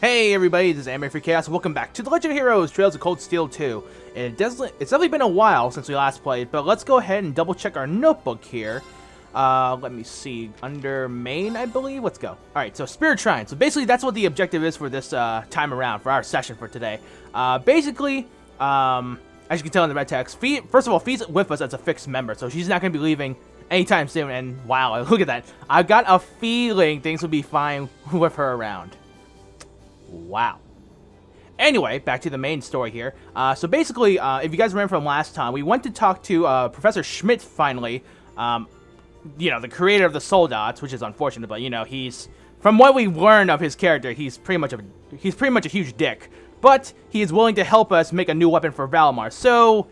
Hey everybody, this is AnimefreakChaos. Welcome back to The Legend of Heroes Trails of Cold Steel 2. And it's definitely been a while since we last played, but let's go ahead and double check our notebook here. Let me see, under main, I believe. Let's go. Alright, so Spirit Shrine. So basically that's what the objective is for this time around, for our session for today. Basically, as you can tell in the red text, first of all, Fee's with us as a fixed member, so she's not going to be leaving anytime soon. And wow, look at that. I got a feeling things will be fine with her around. Wow. Anyway, back to the main story here. So basically, if you guys remember from last time, we went to talk to Professor Schmidt finally. You know, the creator of the Soul Dots, which is unfortunate, but you know, he's, from what we learned of his character, he's pretty much a huge dick. But he is willing to help us make a new weapon for Valimar. So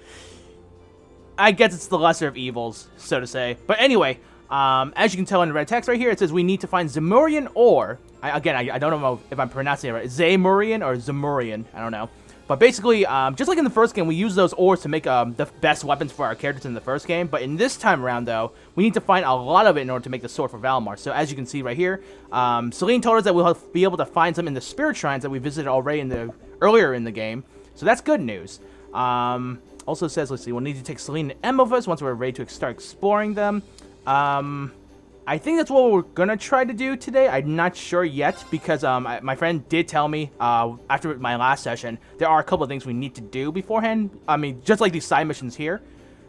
I guess it's the lesser of evils, so to say. But anyway, as you can tell in the red text right here, it says we need to find Zemurian ore. I don't know if I'm pronouncing it right. Zemurian or Zemurian, I don't know. But basically, just like in the first game, we use those ores to make the best weapons for our characters in the first game. But in this time around, though, we need to find a lot of it in order to make the sword for Valimar. So as you can see right here, Celine told us that we'll be able to find some in the Spirit Shrines that we visited already earlier in the game. So that's good news. Also says, let's see, we'll need to take Celine and Emma with us once we're ready to start exploring them. I think that's what we're gonna try to do today. I'm not sure yet because my friend did tell me after my last session there are a couple of things we need to do beforehand. I mean, just like these side missions here.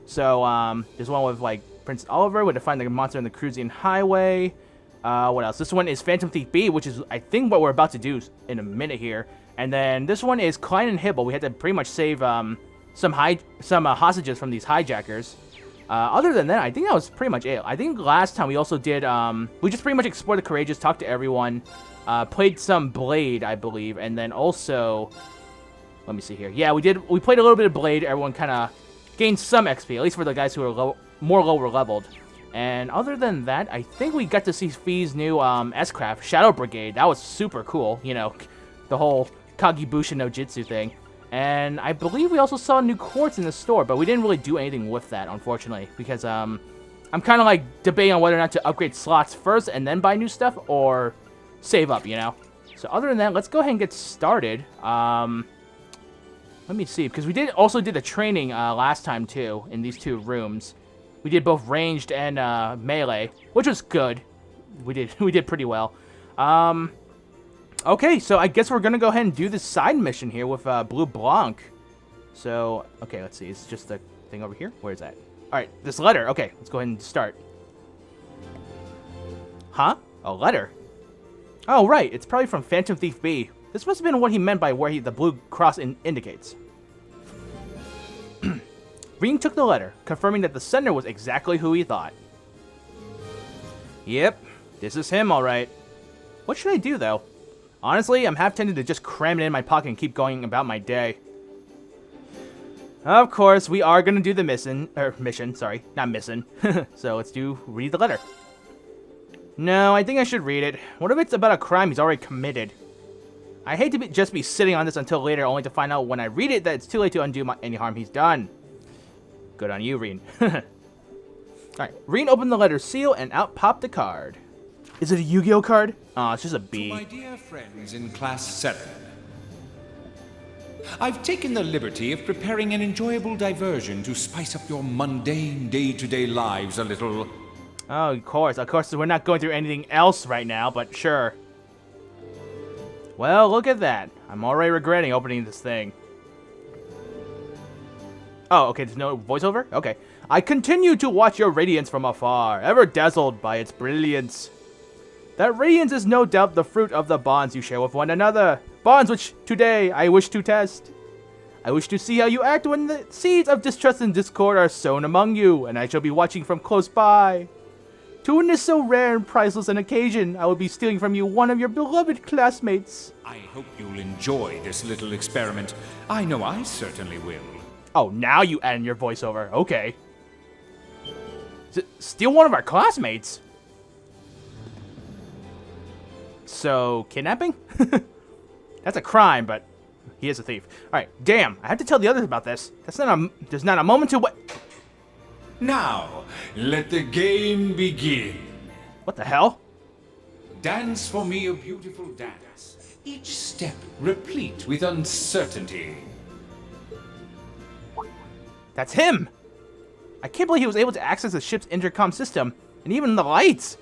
So there's one with like Prince Oliver, with to find the monster in the Cruzian Highway. What else? This one is Phantom Thief B, which is I think what we're about to do in a minute here. And then this one is Klein and Hibble. We had to pretty much save some hostages from these hijackers. Other than that, I think that was pretty much it. I think last time we also did, we just pretty much explored the Courageous, talked to everyone, played some Blade, I believe, and then also, let me see here. Yeah, we played a little bit of Blade. Everyone kind of gained some XP, at least for the guys who are more lower leveled. And other than that, I think we got to see Fee's new S-Craft, Shadow Brigade. That was super cool, you know, the whole Kagibusha no Jitsu thing. And I believe we also saw new quartz in the store, but we didn't really do anything with that, unfortunately, because I'm kind of like debating on whether or not to upgrade slots first and then buy new stuff, or save up, you know. So other than that, let's go ahead and get started. Let me see, because we also did a training last time too in these two rooms. We did both ranged and melee, which was good. We did pretty well. Okay, so I guess we're gonna go ahead and do this side mission here with Bleublanc. So, okay, let's see. It's just the thing over here. Where is that? All right, this letter. Okay, let's go ahead and start. Huh? A letter? Oh, right. It's probably from Phantom Thief B. This must have been what he meant by where the blue cross indicates. Rean took the letter, confirming that the sender was exactly who he thought. Yep, this is him, all right. What should I do, though? Honestly, I'm half tempted to just cram it in my pocket and keep going about my day. Of course, we are gonna do the mission, sorry, not mission. So let's read the letter. No, I think I should read it. What if it's about a crime he's already committed? I hate to just be sitting on this until later, only to find out when I read it that it's too late to undo any harm he's done. Good on you, Rean. Alright, Rean opened the letter seal and out popped a card. Is it a Yu-Gi-Oh card? Oh, it's just a B. To my dear friends in Class VII, I've taken the liberty of preparing an enjoyable diversion to spice up your mundane day-to-day lives a little. Oh, of course, we're not going through anything else right now, but sure. Well, look at that. I'm already regretting opening this thing. Oh, okay, there's no voiceover? Okay. I continue to watch your radiance from afar, ever dazzled by its brilliance. That radiance is no doubt the fruit of the bonds you share with one another. Bonds which, today, I wish to test. I wish to see how you act when the seeds of distrust and discord are sown among you, and I shall be watching from close by. To witness so rare and priceless an occasion, I will be stealing from you one of your beloved classmates. I hope you'll enjoy this little experiment. I know I certainly will. Oh, now you add in your voiceover. Okay. Steal one of our classmates? So, kidnapping? That's a crime, but he is a thief. Alright, damn, I have to tell the others about this. There's not a moment to wait. Now, let the game begin. What the hell? Dance for me a beautiful dance. each step replete with uncertainty. That's him! I can't believe he was able to access the ship's intercom system, and even the lights!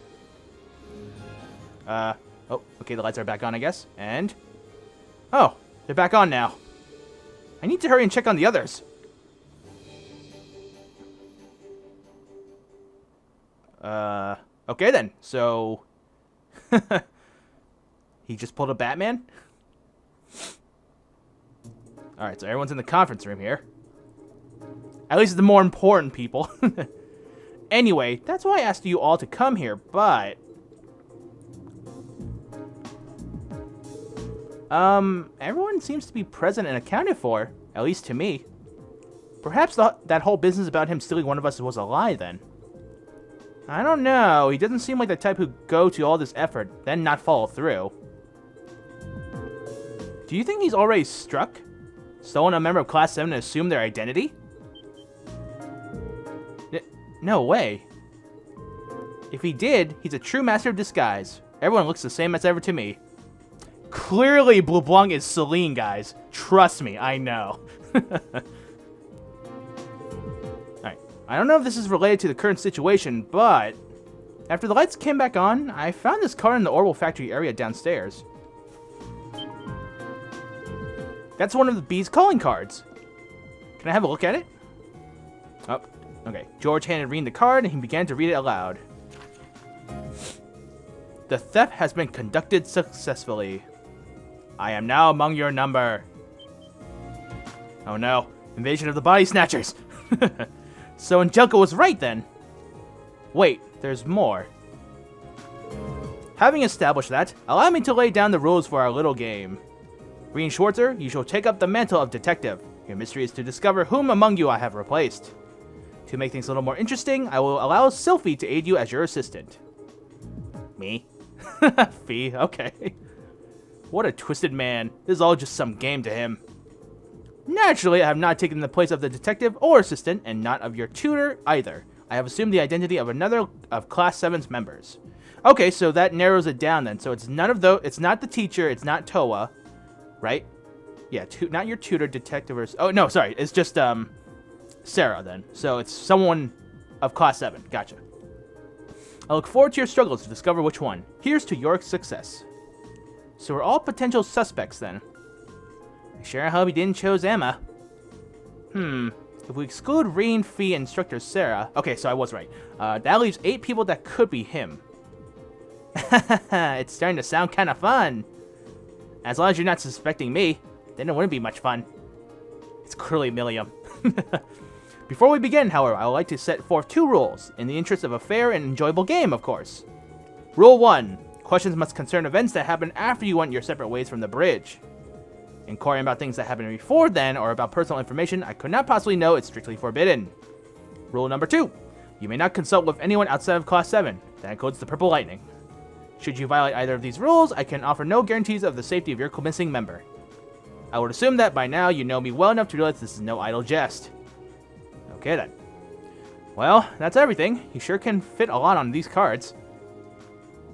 Oh, okay, the lights are back on, I guess. And... oh, they're back on now. I need to hurry and check on the others. Okay then, so... he just pulled a Batman? Alright, so everyone's in the conference room here. At least the more important people. Anyway, that's why I asked you all to come here, but... everyone seems to be present and accounted for, at least to me. Perhaps that whole business about him stealing one of us was a lie, then. I don't know, he doesn't seem like the type who'd go to all this effort, then not follow through. Do you think he's already struck? Stolen a member of Class 7 and assumed their identity? No way. If he did, he's a true master of disguise. Everyone looks the same as ever to me. Clearly, Bleublanc is Celine, guys. Trust me, I know. Alright, I don't know if this is related to the current situation, but... after the lights came back on, I found this card in the Orbital Factory area downstairs. That's one of the Bee's calling cards. Can I have a look at it? Oh, okay. George handed Rean the card, and he began to read it aloud. The theft has been conducted successfully. I am now among your number. Oh no, invasion of the body snatchers. So Angelica was right then. Wait, there's more. Having established that, allow me to lay down the rules for our little game. Rean Schwarzer, you shall take up the mantle of detective. Your mystery is to discover whom among you I have replaced. To make things a little more interesting, I will allow Sylphie to aid you as your assistant. Me? Fee, okay. What a twisted man. This is all just some game to him. Naturally, I have not taken the place of the detective or assistant, and not of your tutor either. I have assumed the identity of another of Class 7's members. Okay, so that narrows it down then. So it's none of those. It's not the teacher. It's not Toa, right? Yeah, not your tutor, detective, or... oh, no, sorry. It's just Sarah then. So it's someone of Class 7. Gotcha. I look forward to your struggles to discover which one. Here's to your success. So we're all potential suspects then. I sure hope he didn't choose Emma. If we exclude Rean, Fee, and Instructor Sarah... okay, so I was right. That leaves 8 people that could be him. It's starting to sound kind of fun. As long as you're not suspecting me, then it wouldn't be much fun. It's clearly Milliam. Before we begin, however, I would like to set forth 2 rules, in the interest of a fair and enjoyable game, of course. Rule 1. Questions must concern events that happen after you went your separate ways from the bridge. Inquiring about things that happened before then, or about personal information I could not possibly know, is strictly forbidden. Rule number 2. You may not consult with anyone outside of Class 7. That includes the Purple Lightning. Should you violate either of these rules, I can offer no guarantees of the safety of your missing member. I would assume that by now you know me well enough to realize this is no idle jest. Okay then. Well, that's everything. You sure can fit a lot on these cards.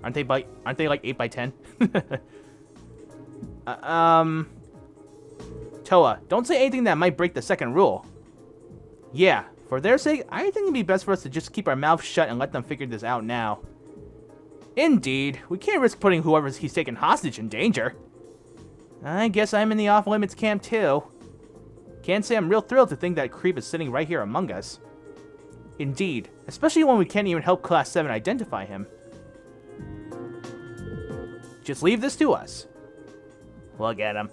Aren't they like 8 by 10? Toa, don't say anything that might break the second rule. Yeah, for their sake, I think it'd be best for us to just keep our mouths shut and let them figure this out now. Indeed, we can't risk putting whoever he's taken hostage in danger. I guess I'm in the off-limits camp too. Can't say I'm real thrilled to think that creep is sitting right here among us. Indeed, especially when we can't even help Class 7 identify him. Just leave this to us. Look at him.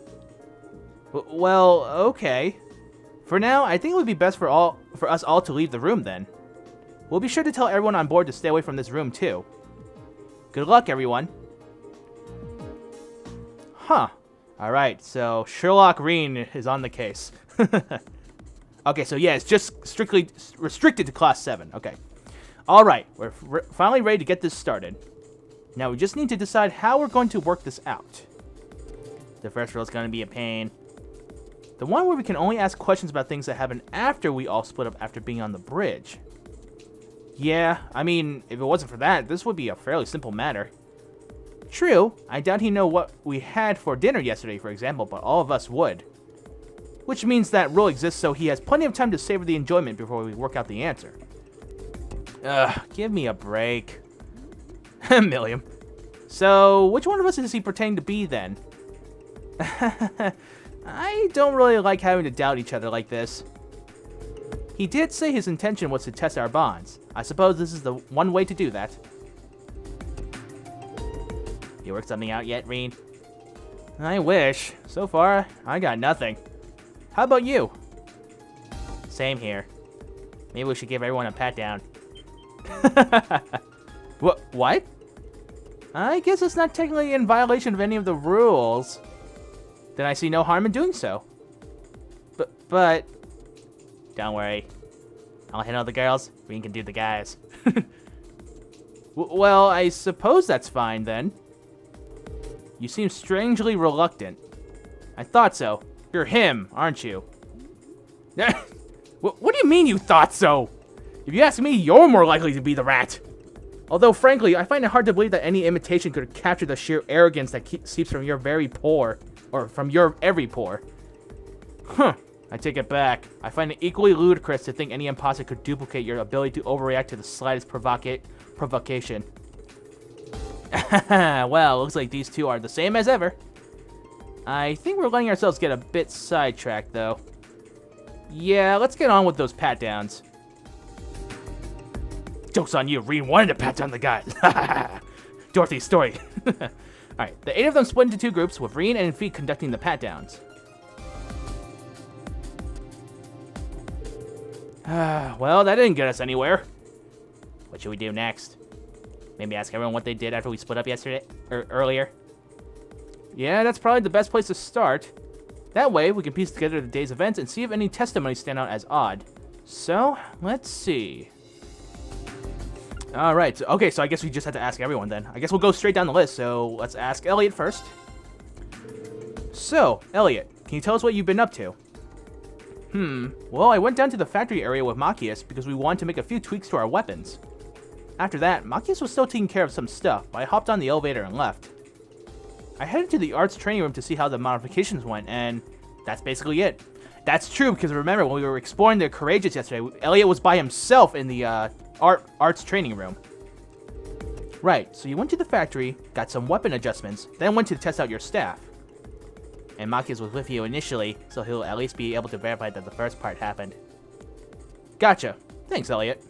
Well, okay. For now, I think it would be best for us all to leave the room then. We'll be sure to tell everyone on board to stay away from this room too. Good luck, everyone. Huh. Alright, so Sherlock Rean is on the case. Okay, so yeah, it's just strictly restricted to Class 7. Okay. Alright, we're finally ready to get this started. Now we just need to decide how we're going to work this out. The first rule is going to be a pain. The one where we can only ask questions about things that happen after we all split up after being on the bridge. Yeah, I mean, if it wasn't for that, this would be a fairly simple matter. True, I doubt he know what we had for dinner yesterday, for example, but all of us would. Which means that rule exists so he has plenty of time to savor the enjoyment before we work out the answer. Ugh, give me a break. Milliam. So, which one of us is he pretending to be then? I don't really like having to doubt each other like this. He did say his intention was to test our bonds. I suppose this is the one way to do that. You worked something out yet, Rean? I wish. So far, I got nothing. How about you? Same here. Maybe we should give everyone a pat down. What? I guess it's not technically in violation of any of the rules. Then I see no harm in doing so. But... Don't worry. I'll handle the girls. Rean can do the guys. Well, I suppose that's fine then. You seem strangely reluctant. I thought so. You're him, aren't you? What do you mean you thought so? If you ask me, you're more likely to be the rat. Although, frankly, I find it hard to believe that any imitation could capture the sheer arrogance that seeps from your very pore. Or from your every pore. Huh. I take it back. I find it equally ludicrous to think any imposter could duplicate your ability to overreact to the slightest provocation. Well, looks like these two are the same as ever. I think we're letting ourselves get a bit sidetracked, though. Yeah, let's get on with those pat-downs. Joke's on you, Rean wanted to pat down the guys. Dorothy's story. Alright, the 8 of them split into 2 groups, with Rean and Feet conducting the pat-downs. Well, that didn't get us anywhere. What should we do next? Maybe ask everyone what they did after we split up yesterday, or earlier. Yeah, that's probably the best place to start. That way, we can piece together the day's events and see if any testimonies stand out as odd. So, let's see. Alright, okay, so I guess we just have to ask everyone then. I guess we'll go straight down the list, so let's ask Elliot first. So, Elliot, can you tell us what you've been up to? Well, I went down to the factory area with Machias because we wanted to make a few tweaks to our weapons. After that, Machias was still taking care of some stuff, but I hopped on the elevator and left. I headed to the arts training room to see how the modifications went, and that's basically it. That's true, because remember, when we were exploring the Courageous yesterday, Elliot was by himself in the arts training room. Right, so you went to the factory, got some weapon adjustments, then went to test out your staff. And Machias was with you initially, so he'll at least be able to verify that the first part happened. Gotcha. Thanks, Elliot.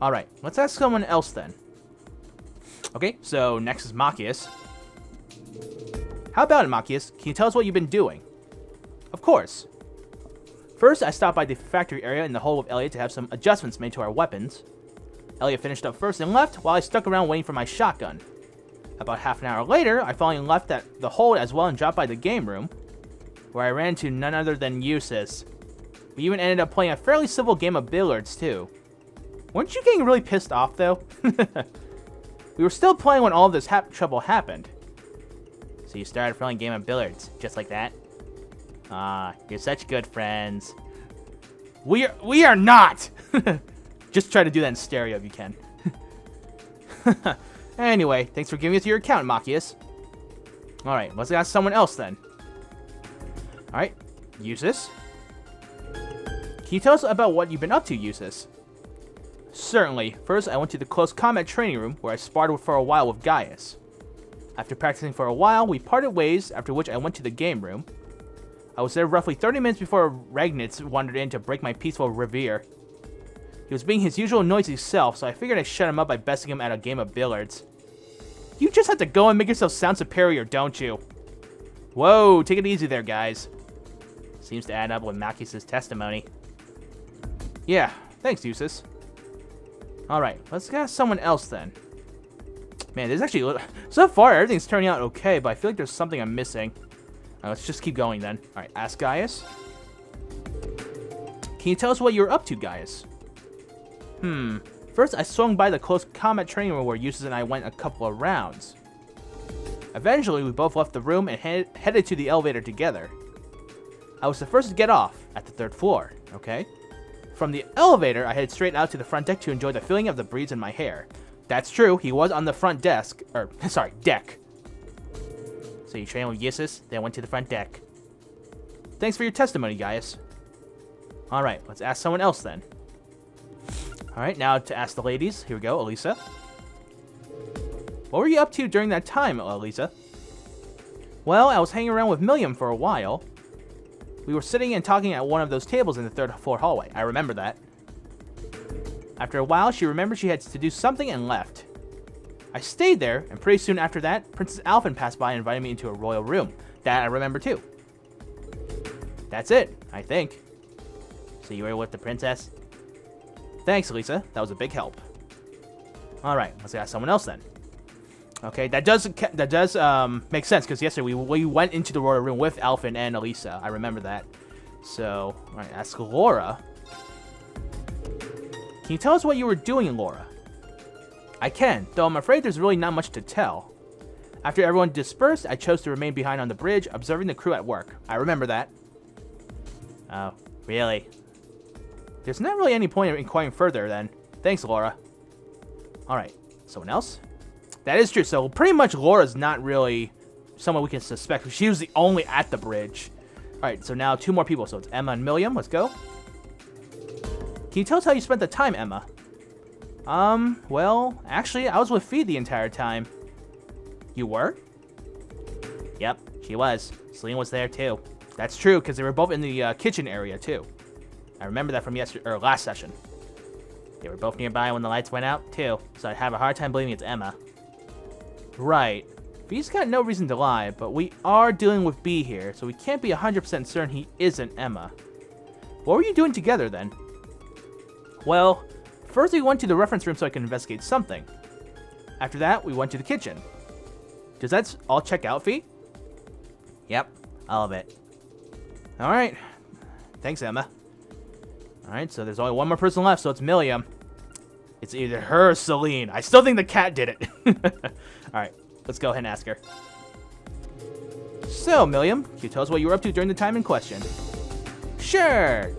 Alright, let's ask someone else then. Okay, so next is Machias. How about it, Machias? Can you tell us what you've been doing? Of course. First, I stopped by the factory area in the hole with Elliot to have some adjustments made to our weapons. Elliot finished up first and left, while I stuck around waiting for my shotgun. About half an hour later, I finally left at the hold as well and dropped by the game room, where I ran into none other than Eustace. We even ended up playing a fairly civil game of billiards, too. Weren't you getting really pissed off, though? We were still playing when all of this trouble happened. So you started a friendly game of billiards, just like that? Ah, you're such good friends. We are not! Just try to do that in stereo if you can. Anyway, thanks for giving us your account, Machias. Alright, let's ask someone else then. Alright, Eustace. Can you tell us about what you've been up to, Eustace? Certainly. First, I went to the close combat training room, where I sparred for a while with Gaius. After practicing for a while, we parted ways, after which I went to the game room. I was there roughly 30 minutes before Ragnitz wandered in to break my peaceful reverie. He was being his usual noisy self, so I figured I'd shut him up by besting him at a game of billiards. You just have to go and make yourself sound superior, don't you? Whoa, take it easy there, guys. Seems to add up with Machias' testimony. Yeah, thanks, Eustace. Alright, let's ask someone else then. Man, there's actually... So far, everything's turning out okay, but I feel like there's something I'm missing. Let's just keep going then. Alright, ask Gaius. Can you tell us what you're up to, Gaius? First, I swung by the close combat training room where Eustace and I went a couple of rounds. Eventually, we both left the room and headed to the elevator together. I was the first to get off, at the 3rd floor, okay? From the elevator, I headed straight out to the front deck to enjoy the feeling of the breeze in my hair. That's true. He was on the front desk. Or, sorry, deck. So you trained with Yussus, then went to the front deck. Thanks for your testimony, Gaius. Alright, let's ask someone else then. Alright, now to ask the ladies. Here we go, Elisa. What were you up to during that time, Elisa? Well, I was hanging around with Milliam for a while. We were sitting and talking at one of those tables in the third floor hallway. I remember that. After a while, she remembered she had to do something and left. I stayed there, and pretty soon after that, Princess Alphen passed by and invited me into a royal room. That I remember too. That's it, I think. So you were with the princess? Thanks, Elisa. That was a big help. Alright, let's ask someone else then. Okay, that does make sense, because yesterday we went into the royal room with Alphen and Elisa. I remember that. So, alright, ask Laura. Can you tell us what you were doing, Laura? I can, though I'm afraid there's really not much to tell. After everyone dispersed, I chose to remain behind on the bridge, observing the crew at work. I remember that. Oh, really? There's not really any point in inquiring further, then. Thanks, Laura. Alright, someone else? That is true, so pretty much Laura's not really someone we can suspect. She was the only at the bridge. Alright, so now 2 more people, so it's Emma and Milliam. Let's go. Can you tell us how you spent the time, Emma? Well, actually, I was with Fee the entire time. You were? Yep, she was. Celine was there, too. That's true, because they were both in the kitchen area, too. I remember that from last session. They were both nearby when the lights went out, too, so I'd have a hard time believing it's Emma. Right. Fee's got no reason to lie, but we are dealing with B here, so we can't be 100% certain he isn't Emma. What were you doing together, then? Well, first we went to the reference room so I could investigate something. After that, we went to the kitchen. Does that all check out, Fee? Yep, all of it. Alright. Thanks, Emma. Alright, so there's only one more person left, so it's Milliam. It's either her or Celine. I still think the cat did it. Alright, let's go ahead and ask her. So, Milliam, can you tell us what you were up to during the time in question? Sure.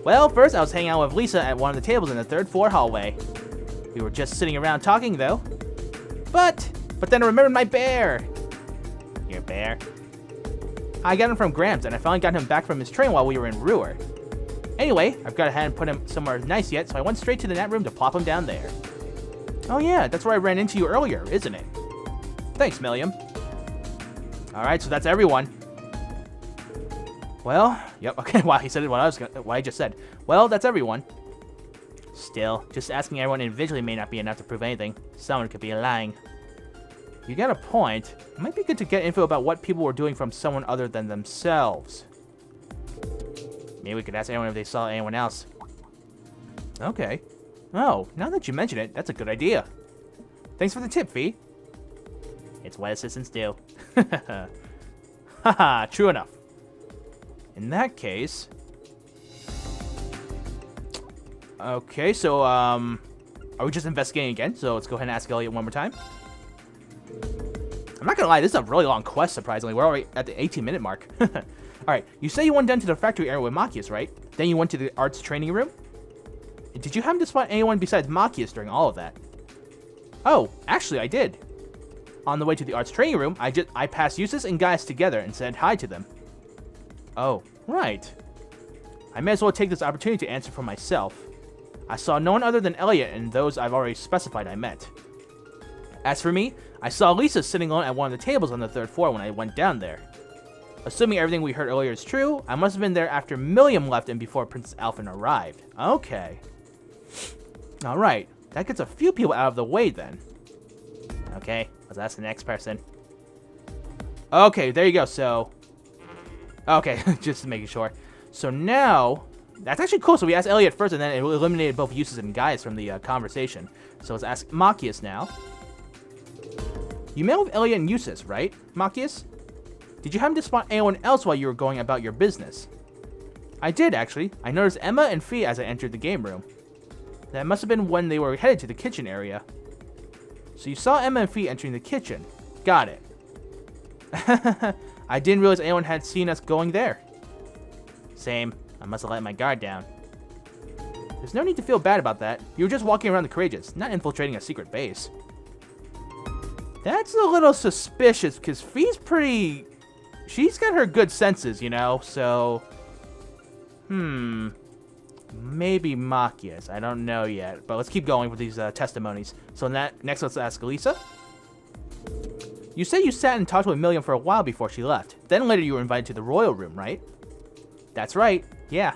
Well, first I was hanging out with Lisa at one of the tables in the 3rd floor hallway. We were just sitting around talking, though. But then I remembered my bear. Your bear? I got him from Gramps, and I finally got him back from his train while we were in Ruhr. Anyway, I've got to hadn't put him somewhere nice yet, so I went straight to the net room to plop him down there. Oh yeah, that's where I ran into you earlier, isn't it? Thanks, Milliam. Alright, so that's everyone. Well, yep, okay, wow, he said it what I just said. Well, that's everyone. Still, just asking everyone individually may not be enough to prove anything. Someone could be lying. You got a point. It might be good to get info about what people were doing from someone other than themselves. Maybe we could ask anyone if they saw anyone else. Okay. Oh, now that you mention it, that's a good idea. Thanks for the tip, Fee. It's what assistants do. Haha, true enough. In that case... Okay, so, are we just investigating again? So let's go ahead and ask Elliot one more time. I'm not gonna lie, this is a really long quest, surprisingly. We're already at the 18-minute mark. Alright, you say you went down to the factory area with Machias, right? Then you went to the arts training room? Did you happen to spot anyone besides Machias during all of that? Oh, actually I did. On the way to the arts training room, I passed Yussus and Gaius together and said hi to them. Oh, right. I may as well take this opportunity to answer for myself. I saw no one other than Elliot and those I've already specified I met. As for me, I saw Lisa sitting alone at one of the tables on the 3rd floor when I went down there. Assuming everything we heard earlier is true, I must have been there after Milliam left and before Princess Alphen arrived. Okay. Alright, that gets a few people out of the way then. Okay, let's ask the next person. Okay, there you go, so... Okay, just making sure. So now... That's actually cool, so we asked Elliot first and then it eliminated both Yussus and Gaius from the conversation. So let's ask Machias now. You met with Elliot and Yussus, right, Machias? Did you happen to spot anyone else while you were going about your business? I did, actually. I noticed Emma and Fee as I entered the game room. That must have been when they were headed to the kitchen area. So you saw Emma and Fee entering the kitchen. Got it. I didn't realize anyone had seen us going there. Same. I must have let my guard down. There's no need to feel bad about that. You were just walking around the Courageous, not infiltrating a secret base. That's a little suspicious, because Fee's pretty... She's got her good senses, you know, so... Maybe Machias. I don't know yet, but let's keep going with these testimonies. So next, let's ask Elisa. You say you sat and talked with Milliam for a while before she left. Then later you were invited to the royal room, right? That's right, yeah.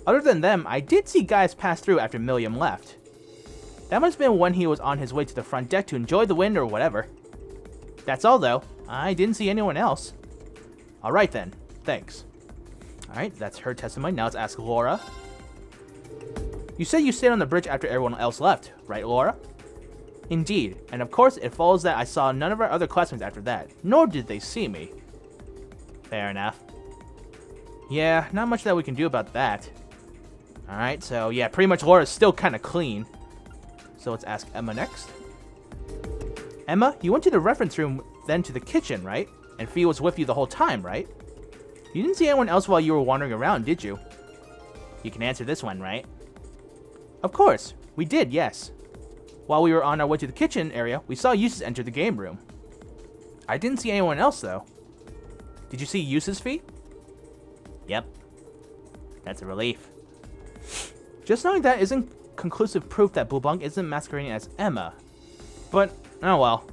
Other than them, I did see guys pass through after Milliam left. That must have been when he was on his way to the front deck to enjoy the wind or whatever. That's all, though. I didn't see anyone else. Alright then, thanks. Alright, that's her testimony. Now let's ask Laura. You said you stayed on the bridge after everyone else left, right, Laura? Indeed, and of course it follows that I saw none of our other classmates after that, nor did they see me. Fair enough. Yeah, not much that we can do about that. Alright, so yeah, pretty much Laura's still kind of clean. So let's ask Emma next. Emma, you went to the reference room, then to the kitchen, right? And Fee was with you the whole time, right? You didn't see anyone else while you were wandering around, did you? You can answer this one, right? Of course, we did, yes. While we were on our way to the kitchen area, we saw Eustace enter the game room. I didn't see anyone else, though. Did you see Eustace, Fee? Yep. That's a relief. Just knowing that isn't conclusive proof that Bleublanc isn't masquerading as Emma. But, oh well.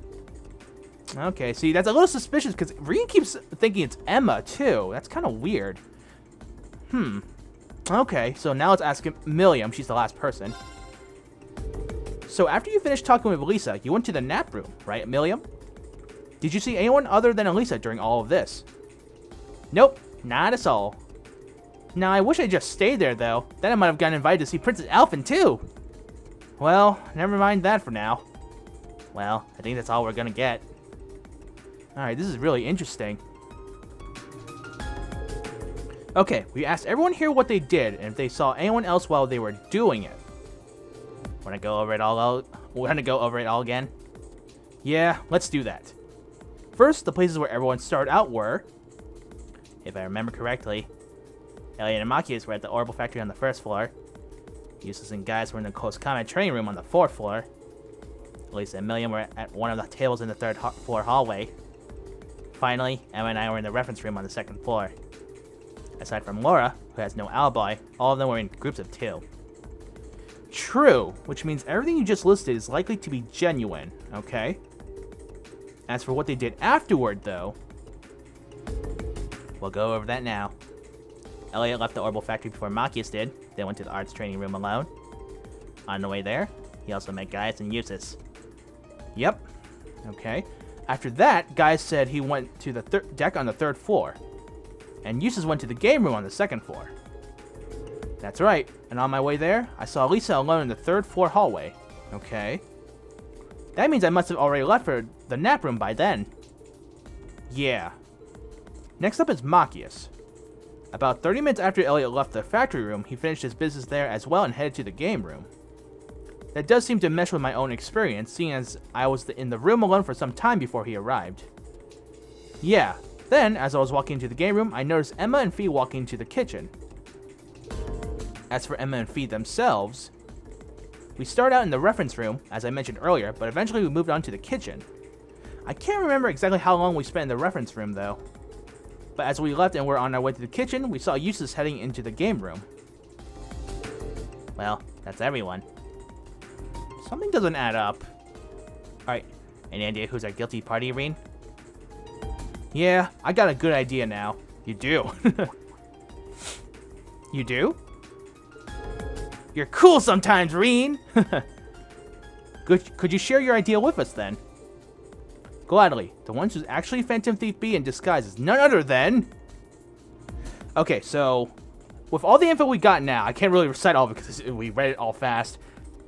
Okay, see, that's a little suspicious because Rean keeps thinking it's Emma, too. That's kind of weird. Okay, so now let's ask Milliam. She's the last person. So after you finished talking with Elisa, you went to the nap room, right, Milliam? Did you see anyone other than Elisa during all of this? Nope, not a soul. Now, I wish I just stayed there, though. Then I might have gotten invited to see Princess Alphen, too. Well, never mind that for now. Well, I think that's all we're gonna get. Alright, this is really interesting. Okay, we asked everyone here what they did, and if they saw anyone else while they were doing it. Wanna go over it all out? Wanna go over it all again? Yeah, let's do that. First, the places where everyone started out were, if I remember correctly, Elliot and Machias were at the Orbital Factory on the first floor. Eustace and Guys were in the Close Combat Training Room on the fourth floor. Elisa and Milliam were at one of the tables in the third floor hallway. Finally, Emma and I were in the reference room on the second floor. Aside from Laura, who has no alibi, all of them were in groups of 2. True, which means everything you just listed is likely to be genuine, okay? As for what they did afterward, though, we'll go over that now. Elliot left the Orbital Factory before Machias did, then went to the arts training room alone. On the way there, he also met Gaius and Eustace. Yep. Okay. After that, Gaius said he went to the deck on the 3rd floor. And Eustace went to the game room on the 2nd floor. That's right. And on my way there, I saw Lisa alone in the 3rd floor hallway. Okay. That means I must have already left for the nap room by then. Yeah. Next up is Machias. About 30 minutes after Elliot left the factory room, he finished his business there as well and headed to the game room. That does seem to mesh with my own experience, seeing as I was in the room alone for some time before he arrived. Yeah, then, as I was walking into the game room, I noticed Emma and Fee walking into the kitchen. As for Emma and Fee themselves, we started out in the reference room, as I mentioned earlier, but eventually we moved on to the kitchen. I can't remember exactly how long we spent in the reference room, though. But as we left and were on our way to the kitchen, we saw Eustace heading into the game room. Well, that's everyone. Something doesn't add up. Alright, any idea who's our guilty party, Rean? Yeah, I got a good idea now. You do. You do? You're cool sometimes, Rean! Could you share your idea with us, then? Gladly. The one who's actually Phantom Thief B in disguise is none other than... Okay, so... with all the info we got now, I can't really recite all of it because we read it all fast.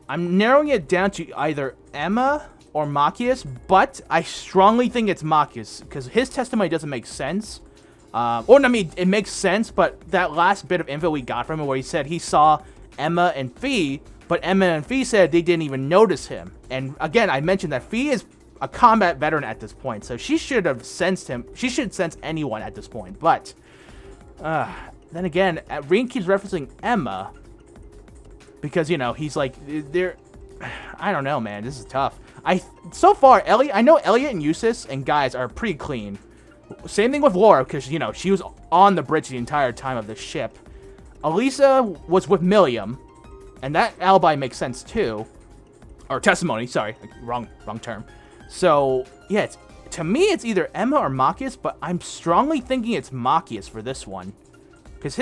I'm narrowing it down to either Emma or Machias, but I strongly think it's Machias because his testimony doesn't make sense. I mean, it makes sense, but that last bit of info we got from him where he said he saw Emma and Fee, but Emma and Fee said they didn't even notice him. And again, I mentioned that Fee is a combat veteran at this point, so she should have sensed him. She should sense anyone at this point, but then again, Rean keeps referencing Emma. Because, you know, he's like, they're... I don't know, man. This is tough. So far, I know Elliot and Eustace and guys are pretty clean. Same thing with Laura, because, you know, she was on the bridge the entire time of the ship. Elisa was with Milliam, and that alibi makes sense, too. Or testimony, sorry. Wrong term. So, yeah, to me, it's either Emma or Machias, but I'm strongly thinking it's Machias for this one. Because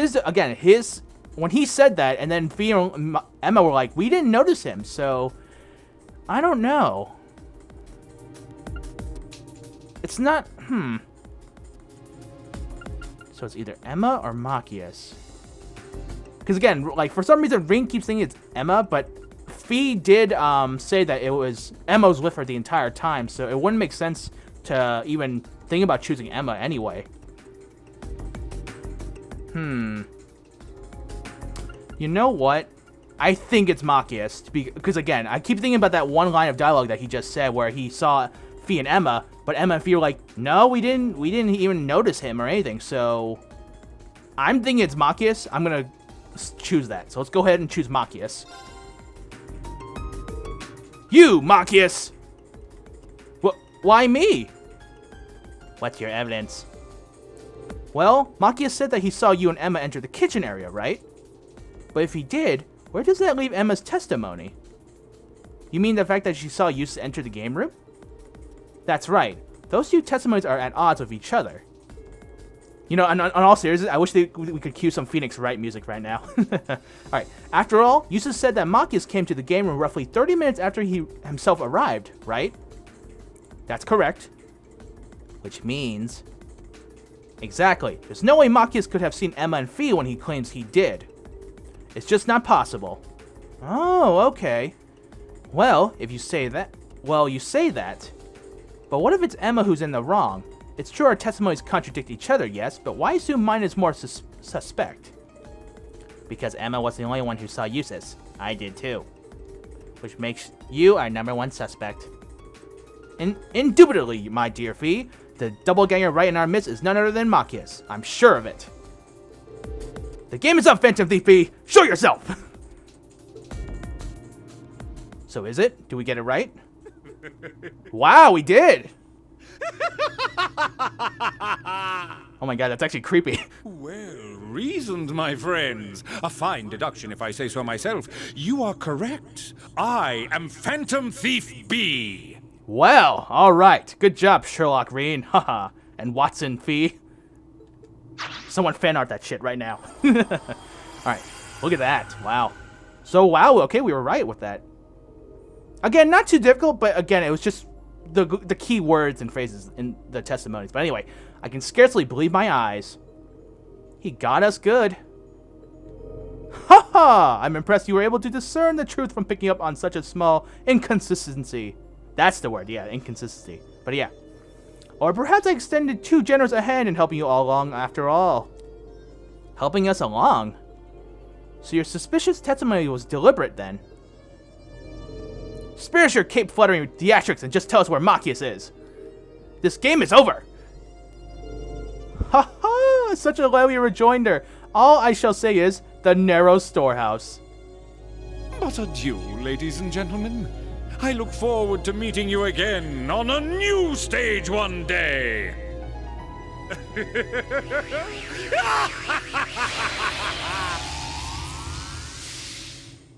when he said that, and then Fee and Emma were like, we didn't notice him, so I don't know. It's not, So it's either Emma or Machias. Because again, like, for some reason, Rean keeps thinking it's Emma, but Fee did say that Emma was with her the entire time, so it wouldn't make sense to even think about choosing Emma anyway. You know what? I think it's Machias, because again, I keep thinking about that one line of dialogue that he just said where he saw Fee and Emma, but Emma and Fee were like, no, we didn't even notice him or anything, so I'm thinking it's Machias. I'm gonna choose that. So let's go ahead and choose Machias. You, Machias! Why me? What's your evidence? Well, Machias said that he saw you and Emma enter the kitchen area, right? But if he did, where does that leave Emma's testimony? You mean the fact that she saw Eustace enter the game room? That's right. Those two testimonies are at odds with each other. You know, on all seriousness, I wish we could cue some Phoenix Wright music right now. Alright, after all, Eustace said that Machias came to the game room roughly 30 minutes after he himself arrived, right? That's correct. Which means... Exactly. There's no way Machias could have seen Emma and Fee when he claims he did. It's just not possible. Oh, okay. Well, if you say that... Well, you say that. But what if it's Emma who's in the wrong? It's true our testimonies contradict each other, yes, but why assume mine is more suspect? Because Emma was the only one who saw Eustace. I did too. Which makes you our #1 suspect. Indubitably, my dear Fee, the doppelganger right in our midst is none other than Machias. I'm sure of it. The game is up, Phantom Thief Fee! Show yourself! So is it? Do we get it right? Wow, we did! Oh my god, that's actually creepy. Well reasoned, my friends. A fine deduction, if I say so myself. You are correct. I am Phantom Thief B. Well, alright. Good job, Sherlock Rean. Haha. And Watson Fee. Someone fan art that shit right now. Alright, look at that. Wow. So, wow, okay, we were right with that. Again, not too difficult, but again, it was just the key words and phrases in the testimonies. But anyway, I can scarcely believe my eyes. He got us good. Ha ha! I'm impressed you were able to discern the truth from picking up on such a small inconsistency. That's the word, yeah, inconsistency. But yeah. Or perhaps I extended too generous a hand in helping you all along after all. Helping us along? So your suspicious testimony was deliberate then? Spare us your cape fluttering theatrics and just tell us where Machias is. This game is over. Ha ha! Such a lively rejoinder. All I shall say is the narrow storehouse. But adieu, ladies and gentlemen. I look forward to meeting you again on a new stage one day.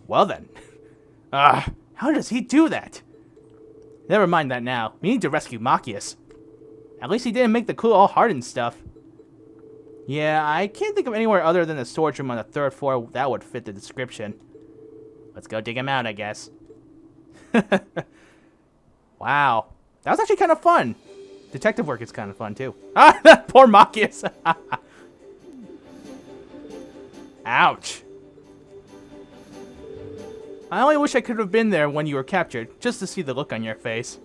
Well then. How does he do that? Never mind that now. We need to rescue Machias. At least he didn't make the clue all hard and stuff. Yeah, I can't think of anywhere other than the storage room on the 3rd floor that would fit the description. Let's go dig him out, I guess. Wow. That was actually kind of fun. Detective work is kind of fun, too. Ah, that poor Machias. Ouch. I only wish I could have been there when you were captured, just to see the look on your face.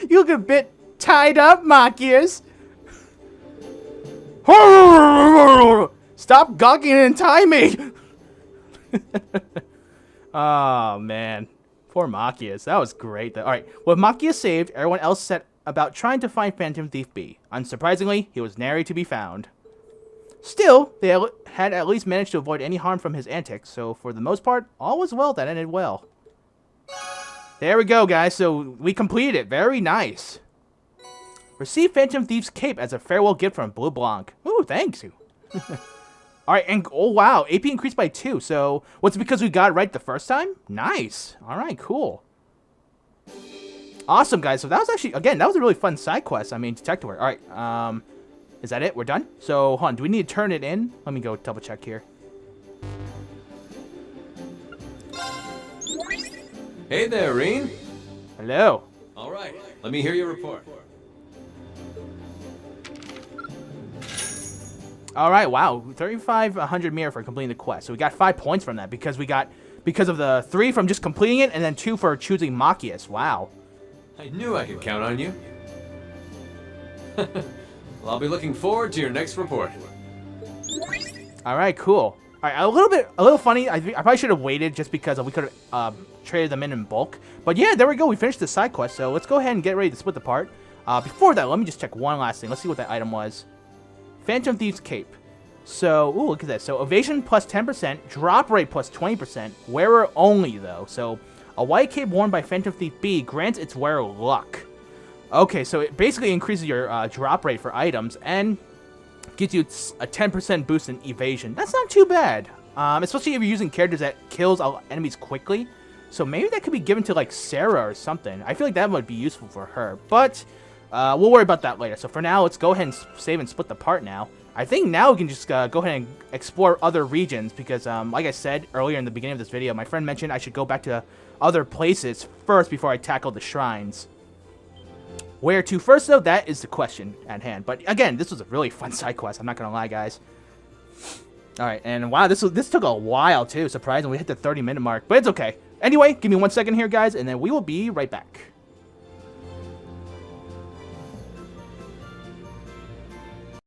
You look a bit tied up, Machias. Stop gawking and tie me. Oh, man. Poor Machias. That was great. Alright, with Machias saved, everyone else set about trying to find Phantom Thief B. Unsurprisingly, he was nary to be found. Still, they had at least managed to avoid any harm from his antics, so for the most part, all was well that ended well. There we go, guys. So we completed it. Very nice. Receive Phantom Thief's cape as a farewell gift from Bleublanc. Ooh, thanks. Alright, and oh wow, AP increased by 2. So, what's it because we got it right the first time? Nice. Alright, cool. Awesome, guys. So that was actually, again, that was a really fun side quest. I mean, detective work. Alright, is that it? We're done? So, hold on. Do we need to turn it in? Let me go double check here. Hey there, Rean. Hello. All right, let me hear your report. Alright, wow. 3,500 mirror for completing the quest. So we got 5 points from that because of the 3 from just completing it and then 2 for choosing Machias. Wow. I knew I could count on you. Well, I'll be looking forward to your next report. Alright, cool. Alright, a little funny. I probably should have waited just because we could have traded them in bulk. But yeah, there we go. We finished the side quest. So let's go ahead and get ready to split the part. Before that, let me just check one last thing. Let's see what that item was. Phantom Thief's cape. So, ooh, look at that. So evasion plus 10%, drop rate plus 20, wearer only though. So a white cape worn by Phantom Thief B grants its wearer luck. Okay, so it basically increases your drop rate for items and gives you a 10% boost in evasion. That's not too bad, especially if you're using characters that kills enemies quickly. So maybe that could be given to like Sarah or something. I feel like that would be useful for her, but we'll worry about that later. So for now, let's go ahead and save and split the part now. I think now we can just go ahead and explore other regions because, like I said earlier in the beginning of this video, my friend mentioned I should go back to other places first before I tackle the shrines. Where to first, though, that is the question at hand. But again, this was a really fun side quest. I'm not going to lie, guys. All right, and wow, this took a while, too. Surprisingly, we hit the 30-minute mark, but it's okay. Anyway, give me 1 second here, guys, and then we will be right back.